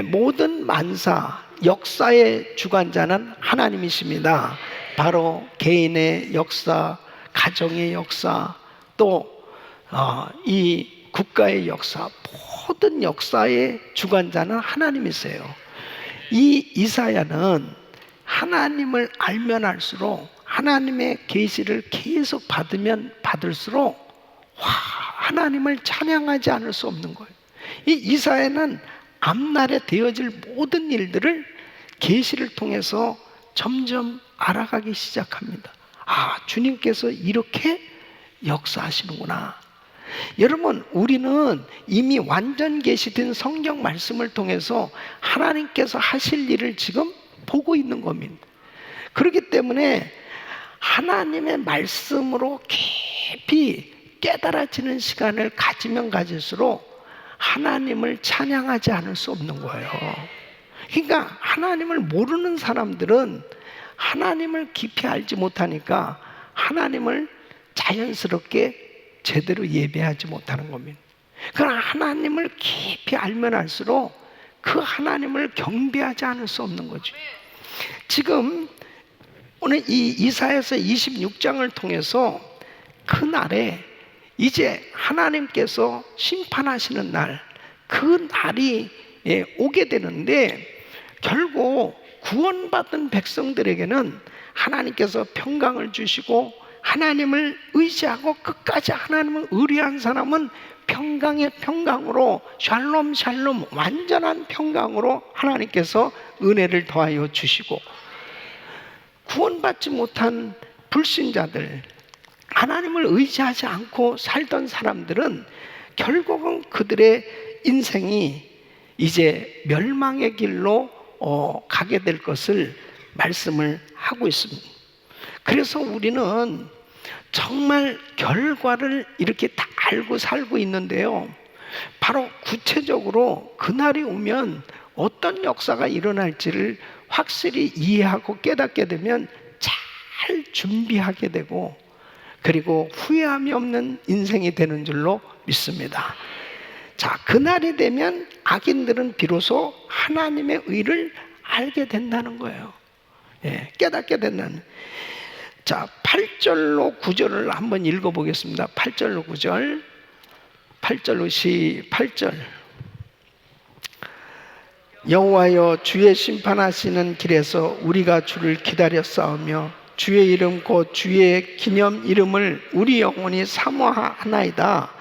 모든 만사, 역사의 주관자는 하나님이십니다. 바로 개인의 역사, 가정의 역사, 또 이 국가의 역사, 모든 역사의 주관자는 하나님이세요. 이 이사야는 하나님을 알면 알수록, 하나님의 계시를 계속 받으면 받을수록 하나님을 찬양하지 않을 수 없는 거예요. 이 이사야는 앞날에 되어질 모든 일들을 계시를 통해서 점점 알아가기 시작합니다. 주님께서 이렇게 역사하시는구나. 여러분, 우리는 이미 완전 계시된 성경 말씀을 통해서 하나님께서 하실 일을 지금 보고 있는 겁니다. 그렇기 때문에 하나님의 말씀으로 깊이 깨달아지는 시간을 가지면 가질수록 하나님을 찬양하지 않을 수 없는 거예요. 그러니까 하나님을 모르는 사람들은 하나님을 깊이 알지 못하니까 하나님을 자연스럽게 제대로 예배하지 못하는 겁니다. 그러나 하나님을 깊이 알면 알수록 그 하나님을 경배하지 않을 수 없는 거죠. 지금 오늘 이 이사야서 26장을 통해서 그 날에 이제 하나님께서 심판하시는 날, 그 날이 오게 되는데, 결국 구원받은 백성들에게는 하나님께서 평강을 주시고, 하나님을 의지하고 끝까지 하나님을 의뢰한 사람은 평강의 평강으로, 샬롬 샬롬, 완전한 평강으로 하나님께서 은혜를 더하여 주시고, 구원받지 못한 불신자들, 하나님을 의지하지 않고 살던 사람들은 결국은 그들의 인생이 이제 멸망의 길로 가게 될 것을 말씀을 하고 있습니다. 그래서 우리는 정말 결과를 이렇게 다 알고 살고 있는데요, 바로 구체적으로 그날이 오면 어떤 역사가 일어날지를 확실히 이해하고 깨닫게 되면 잘 준비하게 되고, 그리고 후회함이 없는 인생이 되는 줄로 믿습니다. 자, 그날이 되면 악인들은 비로소 하나님의 의를 알게 된다는 거예요. 깨닫게 된다는. 자, 8절로 9절을 한번 읽어보겠습니다. 8절로 9절. 8절로 8절. 여호와여, 주의 심판하시는 길에서 우리가 주를 기다려 싸우며 주의 이름 곧 주의 기념 이름을 우리 영혼이 사모하나이다.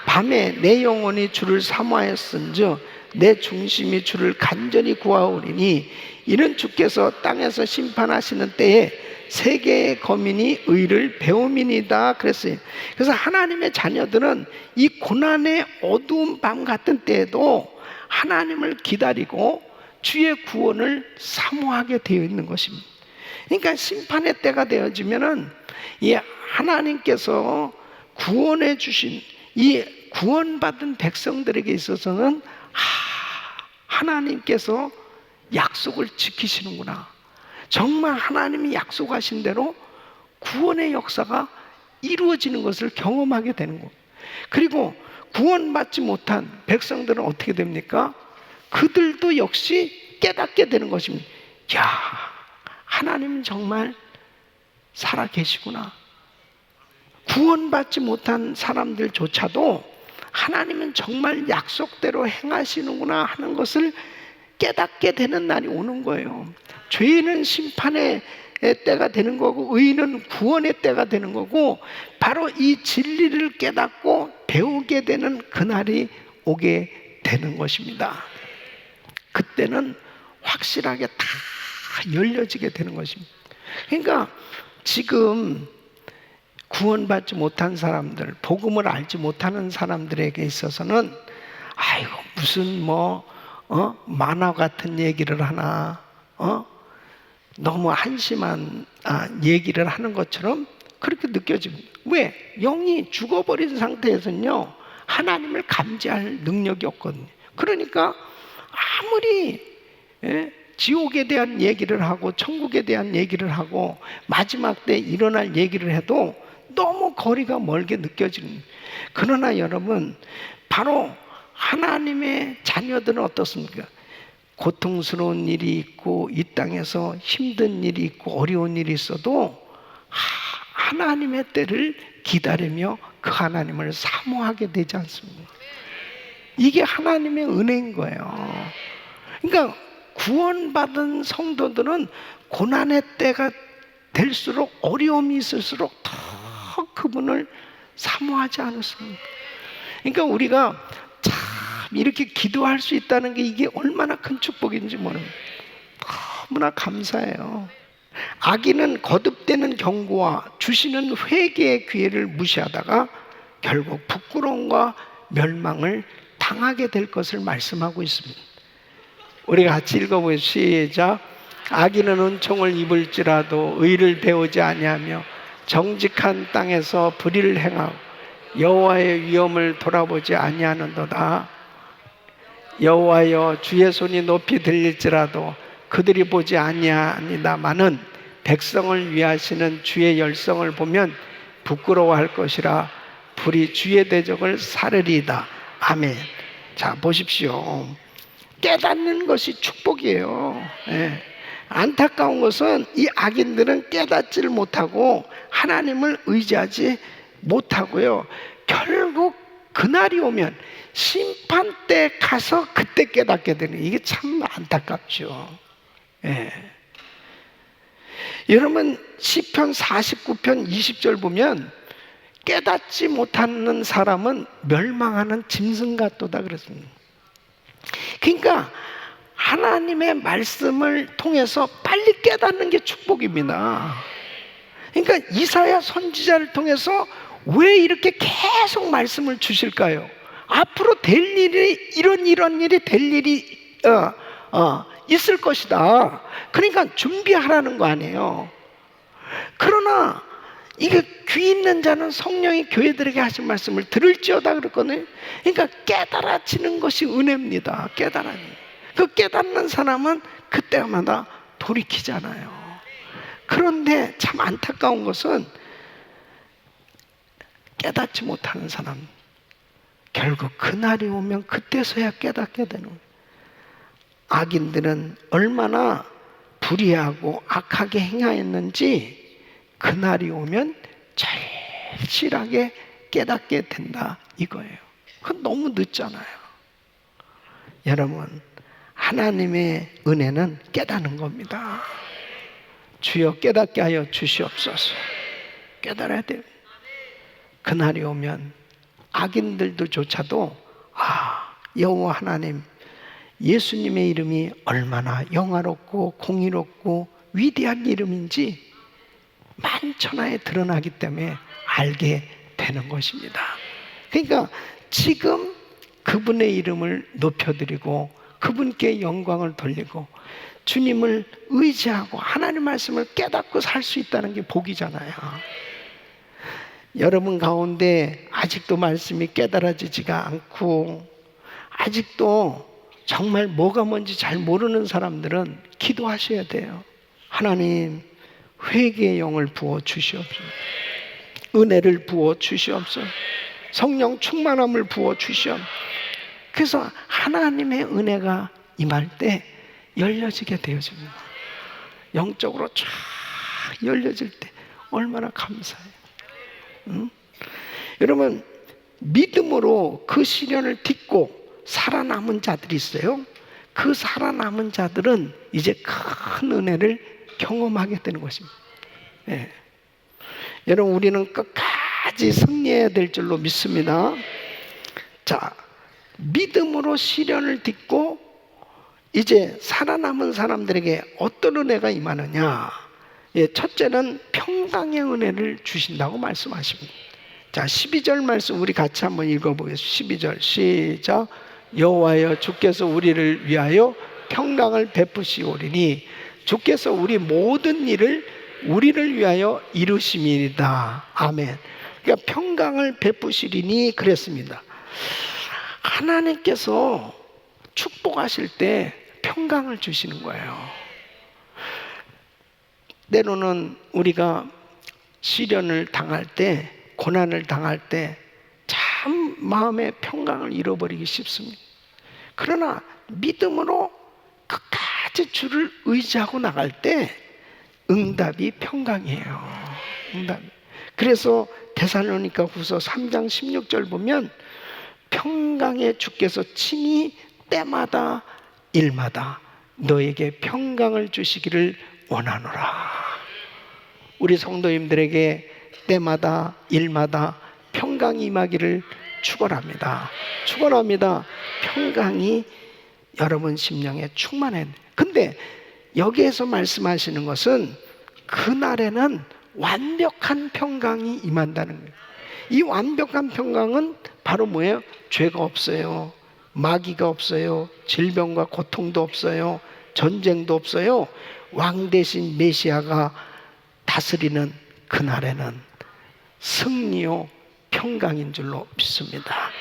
밤에 내 영혼이 주를 사모하였은즉 내 중심이 주를 간절히 구하오리니 이는 주께서 땅에서 심판하시는 때에 세계의 거민이 의를 배움이니이다 그랬어요. 그래서 하나님의 자녀들은 이 고난의 어두운 밤 같은 때에도 하나님을 기다리고 주의 구원을 사모하게 되어 있는 것입니다. 그러니까 심판의 때가 되어지면은 이 하나님께서 구원해 주신 이 구원받은 백성들에게 있어서는 하나님께서 약속을 지키시는구나. 정말 하나님이 약속하신 대로 구원의 역사가 이루어지는 것을 경험하게 되는 것. 그리고 구원받지 못한 백성들은 어떻게 됩니까? 그들도 역시 깨닫게 되는 것입니다. 하나님은 정말 살아계시구나. 구원받지 못한 사람들조차도 하나님은 정말 약속대로 행하시는구나 하는 것을 깨닫게 되는 날이 오는 거예요. 죄는 심판의 때가 되는 거고 의는 구원의 때가 되는 거고, 바로 이 진리를 깨닫고 배우게 되는 그날이 오게 되는 것입니다. 그때는 확실하게 다 열려지게 되는 것입니다. 그러니까 지금 구원받지 못한 사람들, 복음을 알지 못하는 사람들에게 있어서는 무슨 만화 같은 얘기를 하나, 너무 한심한 얘기를 하는 것처럼 그렇게 느껴집니다. 왜? 영이 죽어버린 상태에서는요, 하나님을 감지할 능력이 없거든요. 그러니까 아무리 지옥에 대한 얘기를 하고 천국에 대한 얘기를 하고 마지막 때 일어날 얘기를 해도 너무 거리가 멀게 느껴지는. 그러나 여러분, 바로 하나님의 자녀들은 어떻습니까? 고통스러운 일이 있고 이 땅에서 힘든 일이 있고 어려운 일이 있어도 하나님의 때를 기다리며 그 하나님을 사모하게 되지 않습니까? 이게 하나님의 은혜인 거예요. 그러니까 구원받은 성도들은 고난의 때가 될수록 어려움이 있을수록 더 그분을 사모하지 않았습니까? 그러니까 우리가 참 이렇게 기도할 수 있다는 게 이게 얼마나 큰 축복인지 모릅니다. 너무나 감사해요. 악인은 거듭되는 경고와 주시는 회개의 기회를 무시하다가 결국 부끄러움과 멸망을 당하게 될 것을 말씀하고 있습니다. 우리가 같이 읽어보시죠. 시작. 악인은 은총을 입을지라도 의를 배우지 아니하며 정직한 땅에서 불의를 행하고 여호와의 위엄을 돌아보지 아니하는도다. 여호와여, 주의 손이 높이 들릴지라도 그들이 보지 아니하니다마는 백성을 위하시는 주의 열성을 보면 부끄러워할 것이라. 불이 주의 대적을 사르리이다. 아멘. 자, 보십시오. 깨닫는 것이 축복이에요. 예. 안타까운 것은 이 악인들은 깨닫지를 못하고 하나님을 의지하지 못하고요. 결국 그날이 오면 심판 때 가서 그때 깨닫게 되는, 이게 참 안타깝죠. 예. 여러분 시편 49편 20절 보면 깨닫지 못하는 사람은 멸망하는 짐승 같도다 그랬습니다. 그러니까 하나님의 말씀을 통해서 빨리 깨닫는 게 축복입니다. 그러니까 이사야 선지자를 통해서 왜 이렇게 계속 말씀을 주실까요? 앞으로 될 일이 이런 일이 될 일이 있을 것이다. 그러니까 준비하라는 거 아니에요. 그러나 이게 귀 있는 자는 성령이 교회들에게 하신 말씀을 들을지어다 그랬거든요. 그러니까 깨달아지는 것이 은혜입니다. 그 깨닫는 사람은 그때마다 돌이키잖아요. 그런데 참 안타까운 것은 깨닫지 못하는 사람, 결국 그날이 오면 그때서야 깨닫게 되는 거예요. 악인들은 얼마나 불의하고 악하게 행하였는지 그날이 오면 절실하게 깨닫게 된다 이거예요. 그건 너무 늦잖아요. 여러분, 하나님의 은혜는 깨닫는 겁니다. 주여 깨닫게 하여 주시옵소서. 깨달아야 돼요. 그날이 오면 악인들도조차도 여호와 하나님, 예수님의 이름이 얼마나 영화롭고 공의롭고 위대한 이름인지 만천하에 드러나기 때문에 알게 되는 것입니다. 그러니까 지금 그분의 이름을 높여드리고 그분께 영광을 돌리고 주님을 의지하고 하나님 말씀을 깨닫고 살 수 있다는 게 복이잖아요. 여러분 가운데 아직도 말씀이 깨달아지지가 않고 아직도 정말 뭐가 뭔지 잘 모르는 사람들은 기도하셔야 돼요. 하나님, 회개의 영을 부어 주시옵소서. 은혜를 부어 주시옵소서. 성령 충만함을 부어 주시옵소서. 그래서 하나님의 은혜가 임할 때 열려지게 되어집니다. 영적으로 쫙 열려질 때 얼마나 감사해요. 여러분, 믿음으로 그 시련을 딛고 살아남은 자들이 있어요. 그 살아남은 자들은 이제 큰 은혜를 경험하게 되는 것입니다. 예. 여러분, 우리는 끝까지 승리해야 될 줄로 믿습니다. 자, 믿음으로 시련을 딛고 이제 살아남은 사람들에게 어떤 은혜가 임하느냐? 예, 첫째는 평강의 은혜를 주신다고 말씀하십니다. 자, 12절 말씀 우리 같이 한번 읽어보겠습니다. 12절 시작. 여호와여, 주께서 우리를 위하여 평강을 베푸시오리니 주께서 우리 모든 일을 우리를 위하여 이루심이니이다. 아멘. 그러니까 평강을 베푸시리니 그랬습니다. 하나님께서 축복하실 때 평강을 주시는 거예요. 때로는 우리가 시련을 당할 때, 고난을 당할 때 참 마음의 평강을 잃어버리기 쉽습니다. 그러나 믿음으로 그 끝까지 주를 의지하고 나갈 때 응답이 평강이에요. 응답. 그래서 데살로니가 후서 3장 16절 보면 평강의 주께서 친히 때마다 일마다 너에게 평강을 주시기를 원하노라. 우리 성도님들에게 때마다 일마다 평강이 임하기를 축원합니다. 축원합니다. 평강이 여러분 심령에 충만해. 근데 여기에서 말씀하시는 것은 그날에는 완벽한 평강이 임한다는 거예요. 이 완벽한 평강은 바로 뭐예요? 죄가 없어요. 마귀가 없어요. 질병과 고통도 없어요. 전쟁도 없어요. 왕 대신 메시아가 다스리는 그날에는 승리요 평강인 줄로 믿습니다.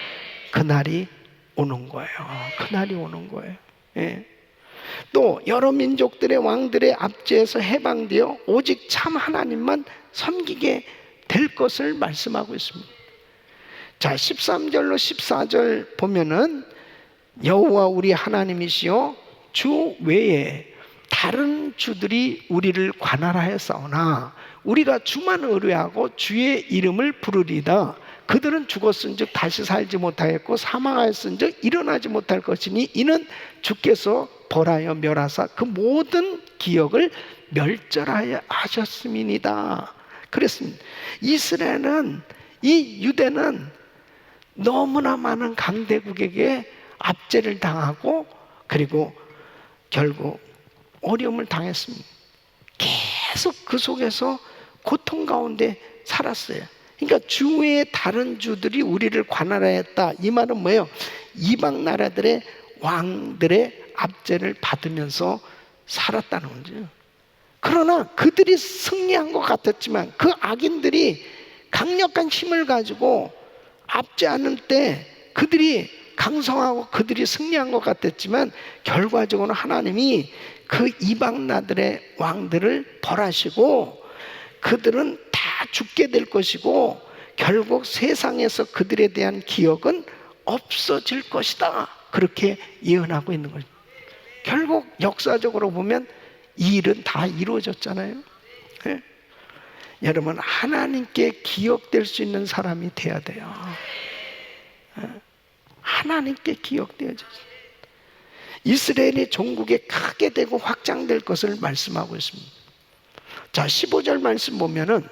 그날이 오는 거예요. 그날이 오는 거예요. 예. 또 여러 민족들의 왕들의 압제에서 해방되어 오직 참 하나님만 섬기게 될 것을 말씀하고 있습니다. 자, 13절로 14절 보면은 여호와 우리 하나님이시여 주 외에 다른 주들이 우리를 관할하였사오나 우리가 주만 의뢰하고 주의 이름을 부르리다. 그들은 죽었은즉 다시 살지 못하였고 사망하였은즉 일어나지 못할 것이니 이는 주께서 벌하여 멸하사 그 모든 기억을 멸절하여 하셨음이니이다. 그랬습니다. 이스라엘은, 이 유대는 너무나 많은 강대국에게 압제를 당하고 그리고 결국 어려움을 당했습니다. 계속 그 속에서 고통 가운데 살았어요. 그러니까 주위의 다른 주들이 우리를 관할하였다. 이 말은 뭐예요? 이방 나라들의 왕들의 압제를 받으면서 살았다는 거죠. 그러나 그들이 승리한 것 같았지만 그 악인들이 강력한 힘을 가지고 압제하는 때 그들이 강성하고 그들이 승리한 것 같았지만 결과적으로 하나님이 그 이방 나라들의 왕들을 벌하시고 그들은 다 죽게 될 것이고 결국 세상에서 그들에 대한 기억은 없어질 것이다. 그렇게 예언하고 있는 거죠. 결국 역사적으로 보면 이 일은 다 이루어졌잖아요. 네? 여러분, 하나님께 기억될 수 있는 사람이 돼야 돼요. 네? 하나님께 기억되어져요. 이스라엘이 종국에 크게 되고 확장될 것을 말씀하고 있습니다. 자, 15절 말씀 보면은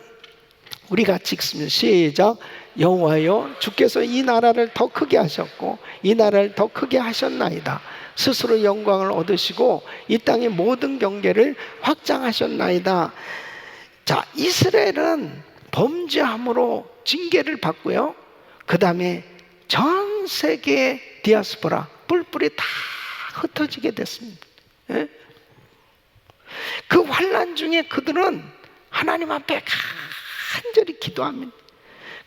우리 같이 읽습니다. 시작. 여호와여 주께서 이 나라를 더 크게 하셨고 이 나라를 더 크게 하셨나이다. 스스로 영광을 얻으시고 이 땅의 모든 경계를 확장하셨나이다. 자, 이스라엘은 범죄함으로 징계를 받고요. 그 다음에 전 세계의 디아스포라 뿔뿔이 다 흩어지게 됐습니다. 예? 그 환난 중에 그들은 하나님 앞에 간절히 기도합니다.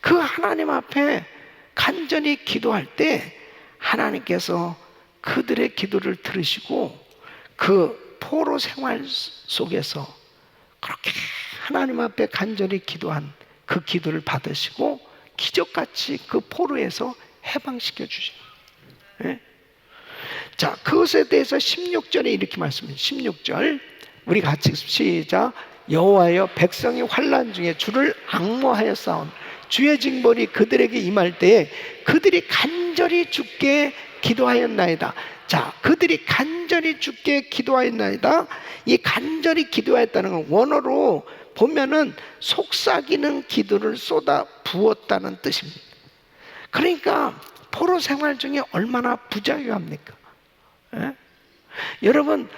그 하나님 앞에 간절히 기도할 때 하나님께서 그들의 기도를 들으시고 그 포로 생활 속에서 그렇게 하나님 앞에 간절히 기도한 그 기도를 받으시고 기적같이 그 포로에서 해방시켜 주십니다. 예? 자, 그것에 대해서 16절에 이렇게 말씀합니다. 16절 우리 같이 시작. 여호와여 백성이 환난 중에 주를 앙모하였사온 주의 징벌이 그들에게 임할 때에 그들이 간절히 주께 기도하였나이다. 자, 그들이 간절히 주께 기도하였나이다. 이 간절히 기도하였다는 건 원어로 보면은 속삭이는 기도를 쏟아 부었다는 뜻입니다. 그러니까 포로 생활 중에 얼마나 부자유합니까? 예? 여러분,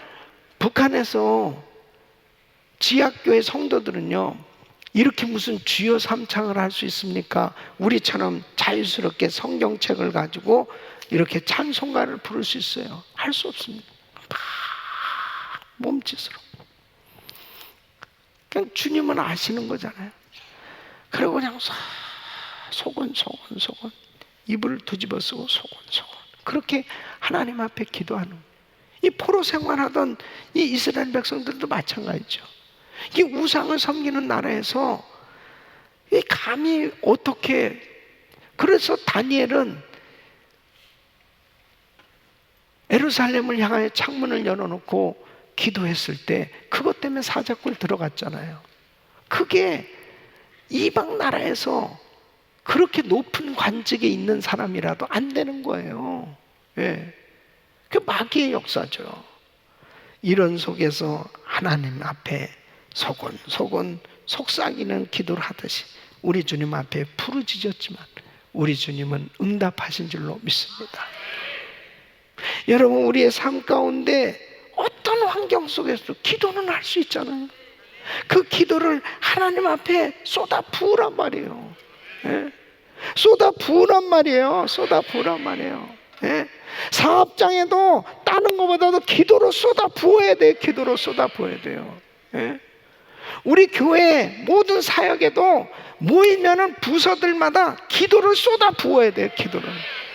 북한에서 지하교회 성도들은요 이렇게 무슨 주여 삼창을 할 수 있습니까? 우리처럼 자유스럽게 성경책을 가지고 이렇게 찬송가를 부를 수 있어요? 할 수 없습니다. 막 몸짓으로. 그냥 주님은 아시는 거잖아요. 그리고 그냥 소곤소곤 입을 뒤집어 쓰고 소곤소곤 그렇게 하나님 앞에 기도하는 거예요. 이 포로 생활하던 이 이스라엘 백성들도 마찬가지죠. 이 우상을 섬기는 나라에서 이 감히 어떻게, 그래서 다니엘은 에루살렘을 향하여 창문을 열어놓고 기도했을 때 그것 때문에 사자굴 들어갔잖아요. 그게 이방 나라에서 그렇게 높은 관직에 있는 사람이라도 안 되는 거예요. 예. 그 마귀의 역사죠. 이런 속에서 하나님 앞에 소곤소곤 속삭이는 기도를 하듯이 우리 주님 앞에 부르짖었지만 우리 주님은 응답하신 줄로 믿습니다. 여러분, 우리의 삶 가운데 어떤 환경 속에서 기도는 할 수 있잖아요. 그 기도를 하나님 앞에 쏟아 부으란 말이에요. 예? 쏟아 부으란 말이에요. 쏟아 부으란 말이에요. 예? 사업장에도 다른 것보다도 기도로 쏟아 부어야 돼요. 기도로 쏟아 부어야 돼요. 예? 우리 교회 모든 사역에도 모이면은 부서들마다 기도를 쏟아 부어야 돼요. 기도를.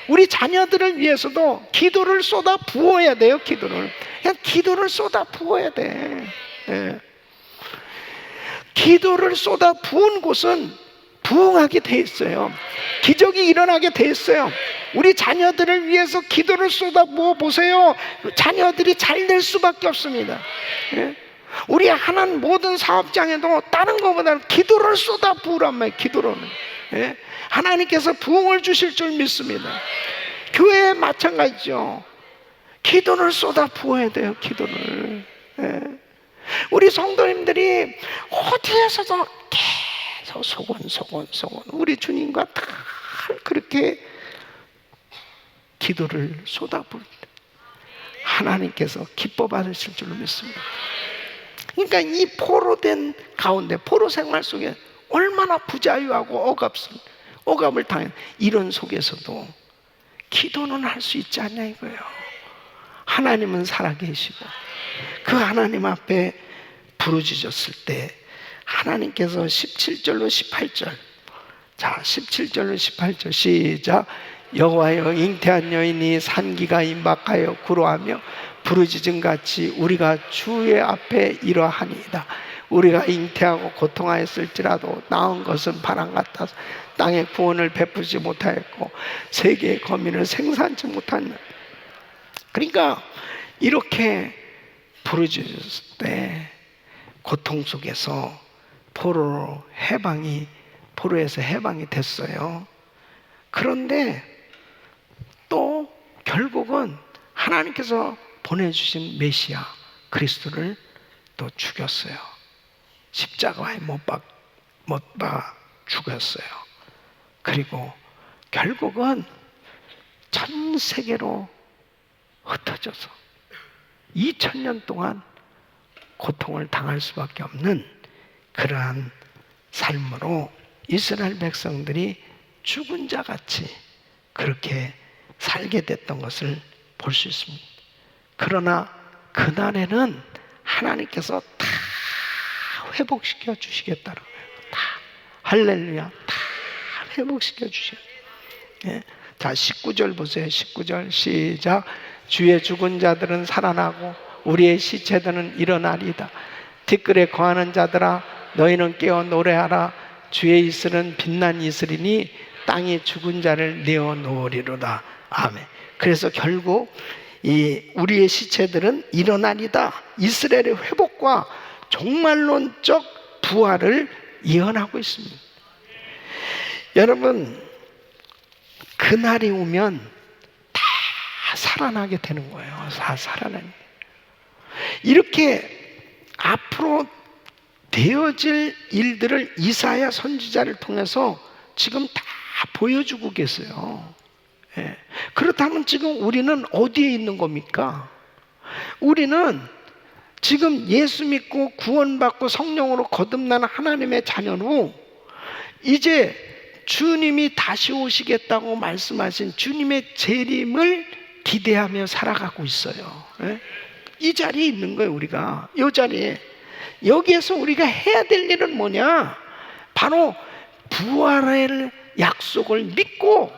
우리 자녀들을 위해서도 기도를 쏟아 부어야 돼요. 기도를. 그냥 기도를 쏟아 부어야 돼. 예. 기도를 쏟아 부은 곳은 부흥하게 돼 있어요. 기적이 일어나게 돼 있어요. 우리 자녀들을 위해서 기도를 쏟아 부어 보세요. 자녀들이 잘 될 수밖에 없습니다. 예? 우리 하나님 모든 사업장에도 다른 것보다 기도를 쏟아 부으란 말이에요. 기도로는. 예? 하나님께서 부흥을 주실 줄 믿습니다. 교회에 마찬가지죠. 기도를 쏟아 부어야 돼요. 기도를. 예? 우리 성도님들이 어디에서도 계속 소곤소곤 우리 주님과 다 그렇게 기도를 쏟아 부을 때 하나님께서 기뻐 받으실 줄로 믿습니다. 그러니까 이 포로된 가운데, 포로 생활 속에 얼마나 부자유하고 억압을 당한 이런 속에서도 기도는 할 수 있지 않냐 이거예요. 하나님은 살아계시고 그 하나님 앞에 부르짖었을 때 하나님께서 17절로 18절, 자 17절로 18절 시작. 여호와여, 잉태한 여인이 산기가 임박하여 구로하며 부르짖은 같이 우리가 주의 앞에 이러하니이다. 우리가 잉태하고 고통하였을지라도 낳은 것은 바람 같아서 땅에 구원을 베푸지 못하였고 세계의 거민을 생산치 못하는. 그러니까 이렇게 부르짖었을 때 고통 속에서 포로에서 해방이 됐어요. 그런데 또 결국은 하나님께서 보내주신 메시아 그리스도를 또 죽였어요. 십자가에 못 박아 죽였어요. 그리고 결국은 전 세계로 흩어져서 2000년 동안 고통을 당할 수밖에 없는 그러한 삶으로 이스라엘 백성들이 죽은 자 같이 그렇게 살게 됐던 것을 볼 수 있습니다. 그러나 그날에는 하나님께서 다 회복시켜 주시겠다는 거예요. 다 할렐루야, 다 회복시켜 주시겠다. 예. 자 19절 보세요. 19절 시작. 주의 죽은 자들은 살아나고 우리의 시체들은 일어나리이다. 티끌에 거하는 자들아 너희는 깨어 노래하라. 주의 이슬은 빛난 이슬이니 땅이 죽은 자를 내어 놓으리로다. 아멘. 그래서 결국 우리의 시체들은 일어나리다. 이스라엘의 회복과 종말론적 부활을 예언하고 있습니다. 여러분, 그날이 오면 다 살아나게 되는 거예요. 다 살아나는. 이렇게 앞으로 되어질 일들을 이사야 선지자를 통해서 지금 다 보여주고 계세요. 예. 그렇다면 지금 우리는 어디에 있는 겁니까? 우리는 지금 예수 믿고 구원받고 성령으로 거듭나는 하나님의 자녀로 이제 주님이 다시 오시겠다고 말씀하신 주님의 재림을 기대하며 살아가고 있어요. 예? 이 자리에 있는 거예요. 우리가 이 자리에. 여기에서 우리가 해야 될 일은 뭐냐? 바로 부활의 약속을 믿고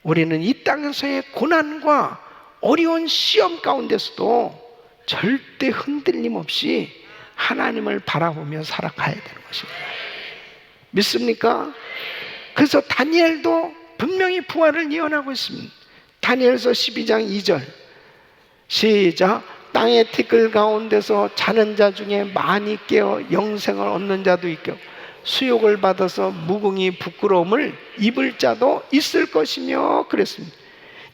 우리는 이 땅에서의 고난과 어려운 시험 가운데서도 절대 흔들림 없이 하나님을 바라보며 살아가야 되는 것입니다. 믿습니까? 그래서 다니엘도 분명히 부활을 예언하고 있습니다. 다니엘서 12장 2절 시작. 땅의 티끌 가운데서 자는 자 중에 많이 깨어 영생을 얻는 자도 있고 수욕을 받아서 무궁히 부끄러움을 입을 자도 있을 것이며 그랬습니다.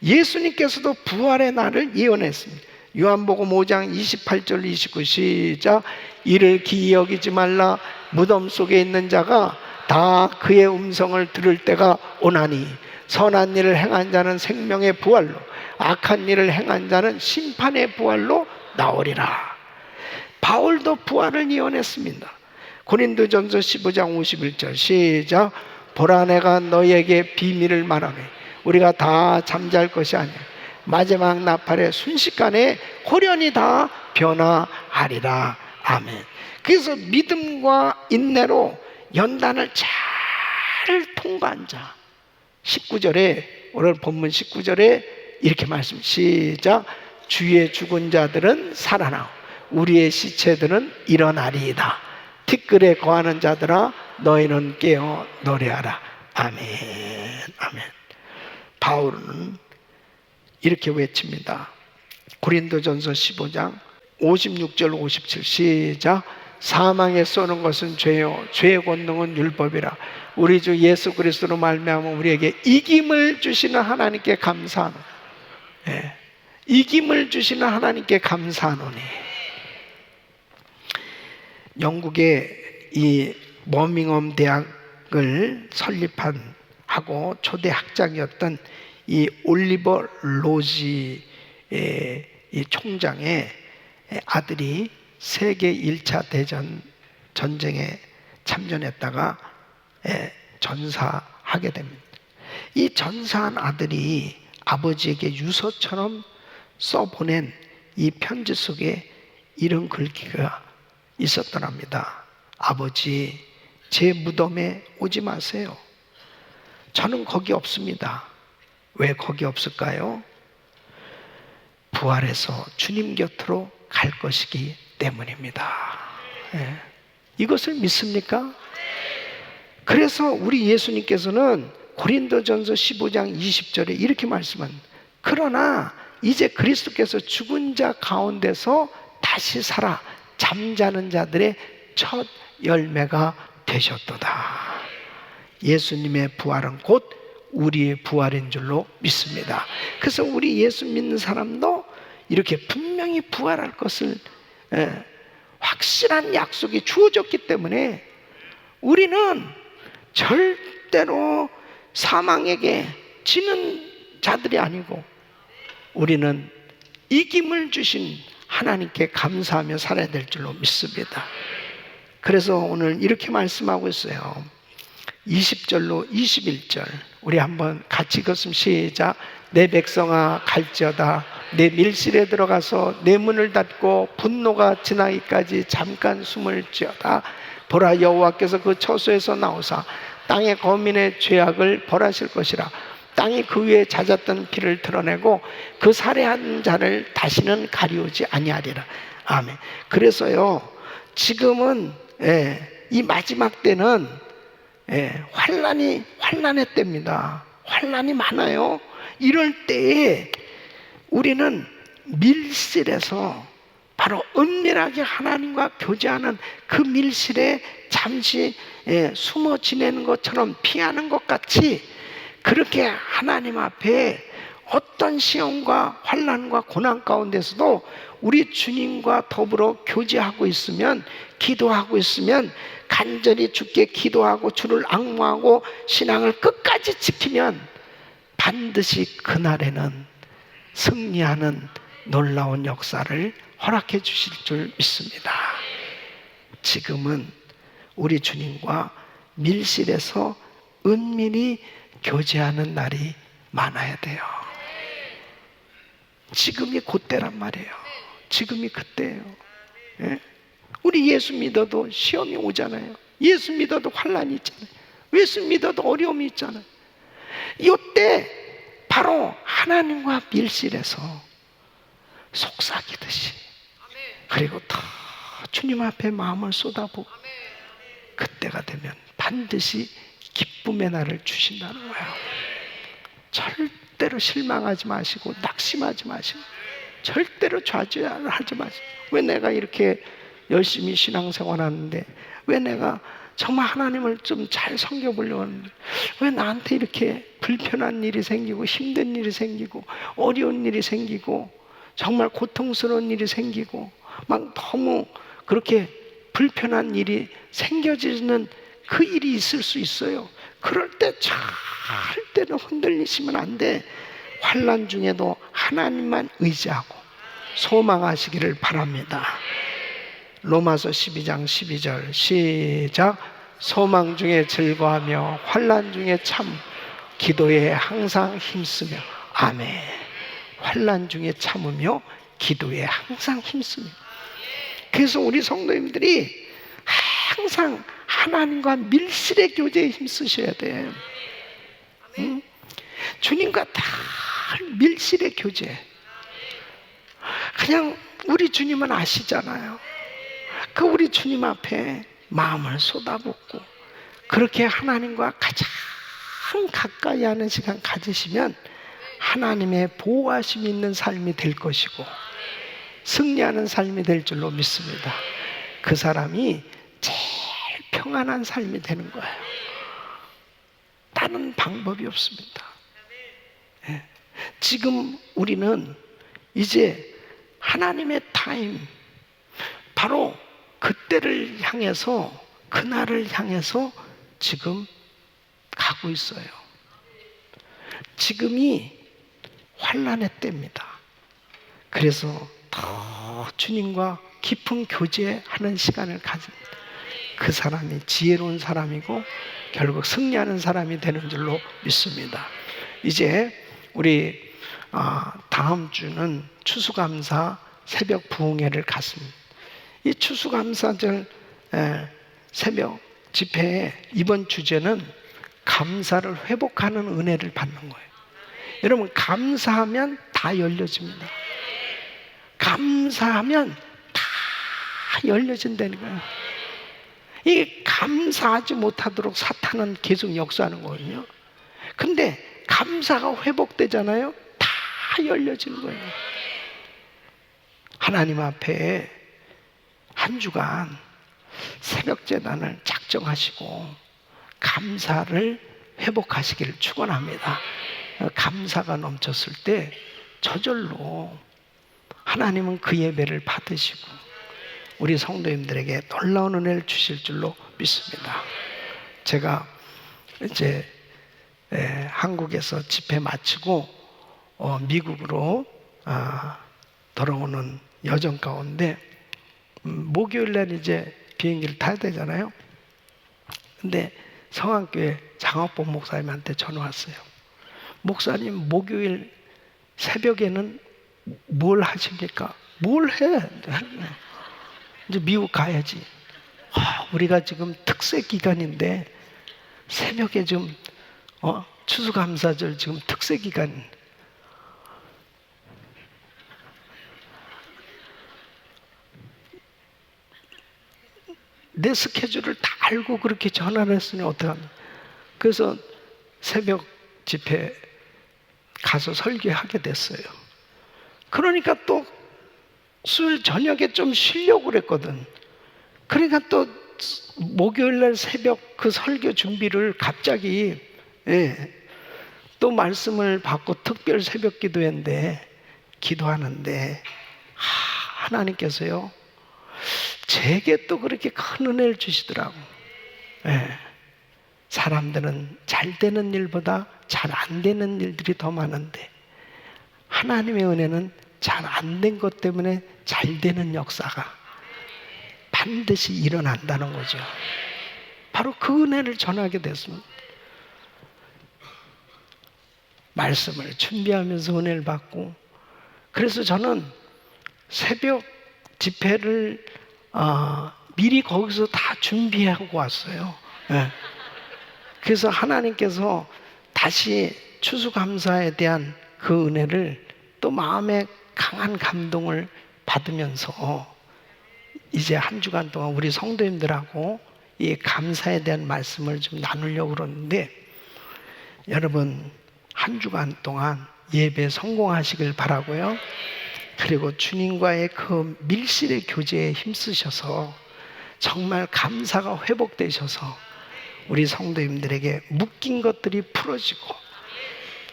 예수님께서도 부활의 날을 예언했습니다. 요한복음 5장 28절 29 시작. 이를 기이 여기지 말라. 무덤 속에 있는 자가 다 그의 음성을 들을 때가 오나니 선한 일을 행한 자는 생명의 부활로 악한 일을 행한 자는 심판의 부활로 나오리라. 바울도 부활을 예언했습니다. 고린도전서 15장 51절 시작. 보라 내가 너희에게 비밀을 말하매 우리가 다 잠잘 것이 아니야 마지막 나팔에 순식간에 호련히 다 변화하리라. 아멘. 그래서 믿음과 인내로 연단을 잘 통과한 자 19절에 오늘 본문 19절에 이렇게 말씀 시작. 주의 죽은 자들은 살아나고 우리의 시체들은 일어나리이다. 티끌에 거하는 자들아 너희는 깨어 노래하라. 아멘. 아멘. 바울은 이렇게 외칩니다. 고린도전서 15장 56절 57 시작. 사망에 쏘는 것은 죄요 죄의 권능은 율법이라. 우리 주 예수 그리스도로 말미암아 우리에게 이김을 주시는 하나님께 감사하노니. 예. 이김을 주시는 하나님께 감사하노니. 영국의 이 버밍엄 대학을 설립한 하고 초대 학장이었던 이 올리버 로지의 이 총장의 아들이 세계 1차 대전 전쟁에 참전했다가 전사하게 됩니다. 이 전사한 아들이 아버지에게 유서처럼 써보낸 이 편지 속에 이런 글귀가 있었더랍니다. 아버지, 제 무덤에 오지 마세요. 저는 거기 없습니다. 왜 거기 없을까요? 부활해서 주님 곁으로 갈 것이기 때문입니다. 예. 이것을 믿습니까? 그래서 우리 예수님께서는 고린도전서 15장 20절에 이렇게 말씀합니다. 그러나 이제 그리스도께서 죽은 자 가운데서 다시 살아 잠자는 자들의 첫 열매가 되셨도다. 예수님의 부활은 곧 우리의 부활인 줄로 믿습니다. 그래서 우리 예수 믿는 사람도 이렇게 분명히 부활할 것을 확실한 약속이 주어졌기 때문에 우리는 절대로 사망에게 지는 자들이 아니고 우리는 이김을 주신 하나님께 감사하며 살아야 될 줄로 믿습니다. 그래서 오늘 이렇게 말씀하고 있어요. 20절로 21절 우리 한번 같이 읽었으면 시작. 내 백성아 갈지어다 내 밀실에 들어가서 내 문을 닫고 분노가 지나기까지 잠깐 숨을 지어다. 보라 여호와께서 그 처소에서 나오사 땅의 거민의 죄악을 벌하실 것이라. 땅이 그 위에 잦았던 피를 드러내고 그 살해한 자를 다시는 가리우지 아니하리라. 아멘. 그래서요 지금은 이 마지막 때는 환난의 때입니다. 환난이 많아요. 이럴 때에 우리는 밀실에서 바로 은밀하게 하나님과 교제하는 그 밀실에 잠시 숨어 지내는 것처럼 피하는 것 같이 그렇게 하나님 앞에 어떤 시험과 환난과 고난 가운데서도 우리 주님과 더불어 교제하고 있으면 기도하고 있으면 간절히 주께 기도하고 주를 앙모하고 신앙을 끝까지 지키면 반드시 그날에는 승리하는 놀라운 역사를 허락해 주실 줄 믿습니다. 지금은 우리 주님과 밀실에서 은밀히 교제하는 날이 많아야 돼요. 지금이 그때란 말이에요. 지금이 그때예요. 예? 우리 예수 믿어도 시험이 오잖아요. 예수 믿어도 환난이 있잖아요. 예수 믿어도 어려움이 있잖아요. 이때 바로 하나님과 밀실에서 속삭이듯이 그리고 다 주님 앞에 마음을 쏟아보고 그때가 되면 반드시 기쁨의 날을 주신다는 거예요. 절대로 실망하지 마시고 낙심하지 마시고 절대로 좌절하지 마세요. 왜 내가 이렇게 열심히 신앙생활 하는데, 왜 내가 정말 하나님을 좀 잘 섬겨보려고 하는데 왜 나한테 이렇게 불편한 일이 생기고 힘든 일이 생기고 어려운 일이 생기고 정말 고통스러운 일이 생기고 막 너무 그렇게 불편한 일이 생겨지는 그 일이 있을 수 있어요. 그럴 때 절대로 흔들리시면 안 돼. 환난 중에도 하나님만 의지하고 소망하시기를 바랍니다. 로마서 12장 12절 시작. 소망 중에 즐거워하며 환난 중에 참 기도에 항상 힘쓰며. 아멘. 환난 중에 참으며 기도에 항상 힘쓰며. 그래서 우리 성도님들이 항상 하나님과 밀실의 교제에 힘쓰셔야 돼. 응? 주님과 다 밀실의 교제. 그냥 우리 주님은 아시잖아요. 그 우리 주님 앞에 마음을 쏟아붓고 그렇게 하나님과 가장 가까이 하는 시간 가지시면 하나님의 보호하심이 있는 삶이 될 것이고 승리하는 삶이 될 줄로 믿습니다. 그 사람이 제일 평안한 삶이 되는 거예요. 다른 방법이 없습니다. 예. 지금 우리는 이제 하나님의 타임, 바로 그때를 향해서, 그날을 향해서 지금 가고 있어요. 지금이 환난의 때입니다. 그래서 더 주님과 깊은 교제하는 시간을 가집니다. 그 사람이 지혜로운 사람이고 결국 승리하는 사람이 되는 줄로 믿습니다. 이제 우리 다음 주는 추수감사 새벽 부흥회를 갖습니다. 이 추수감사절 새벽 집회의 이번 주제는 감사를 회복하는 은혜를 받는 거예요. 여러분, 감사하면 다 열려집니다. 감사하면 다 열려진다는 거예요. 이 감사하지 못하도록 사탄은 계속 역사하는 거거든요. 근데 감사가 회복되잖아요. 다 열려지는 거예요. 하나님 앞에 한 주간 새벽 제단을 작정하시고 감사를 회복하시기를 축원합니다. 감사가 넘쳤을 때 저절로 하나님은 그 예배를 받으시고 우리 성도님들에게 놀라운 은혜를 주실 줄로 믿습니다. 제가 이제 한국에서 집회 마치고 미국으로 돌아오는 여정 가운데 목요일 날 이제 비행기를 타야 되잖아요. 근데 성안교회 장학봉 목사님한테 전화 왔어요. 목사님, 목요일 새벽에는 뭘 하십니까? 뭘 해? 이제 미국 가야지. 우리가 지금 특세 기간인데 새벽에 좀 추수감사절 지금 특세 기간. 내 스케줄을 다 알고 그렇게 전화를 했으니 어떡합니까? 그래서 새벽 집회 가서 설교하게 됐어요. 그러니까 또 수요일 저녁에 좀 쉬려고 그랬거든. 그러니까 또 목요일날 새벽 그 설교 준비를 갑자기 또 말씀을 받고 특별 새벽 기도했는데 기도하는데 하나님께서요 제게 또 그렇게 큰 은혜를 주시더라고. 사람들은 잘 되는 일보다 잘 안 되는 일들이 더 많은데 하나님의 은혜는 잘 안 된 것 때문에 잘 되는 역사가 반드시 일어난다는 거죠. 바로 그 은혜를 전하게 됐습니다. 말씀을 준비하면서 은혜를 받고, 그래서 저는 새벽 집회를 미리 거기서 다 준비하고 왔어요. 그래서 하나님께서 다시 추수감사에 대한 그 은혜를 또 마음에 강한 감동을 받으면서 이제 한 주간 동안 우리 성도님들하고 이 감사에 대한 말씀을 좀 나누려고 그러는데, 여러분 한 주간 동안 예배 성공하시길 바라고요. 그리고 주님과의 그 밀실의 교제에 힘쓰셔서 정말 감사가 회복되셔서 우리 성도님들에게 묶인 것들이 풀어지고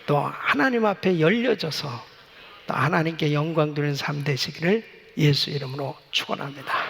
또 하나님 앞에 열려져서 또 하나님께 영광 드리는 삶 되시기를 예수 이름으로 축원합니다.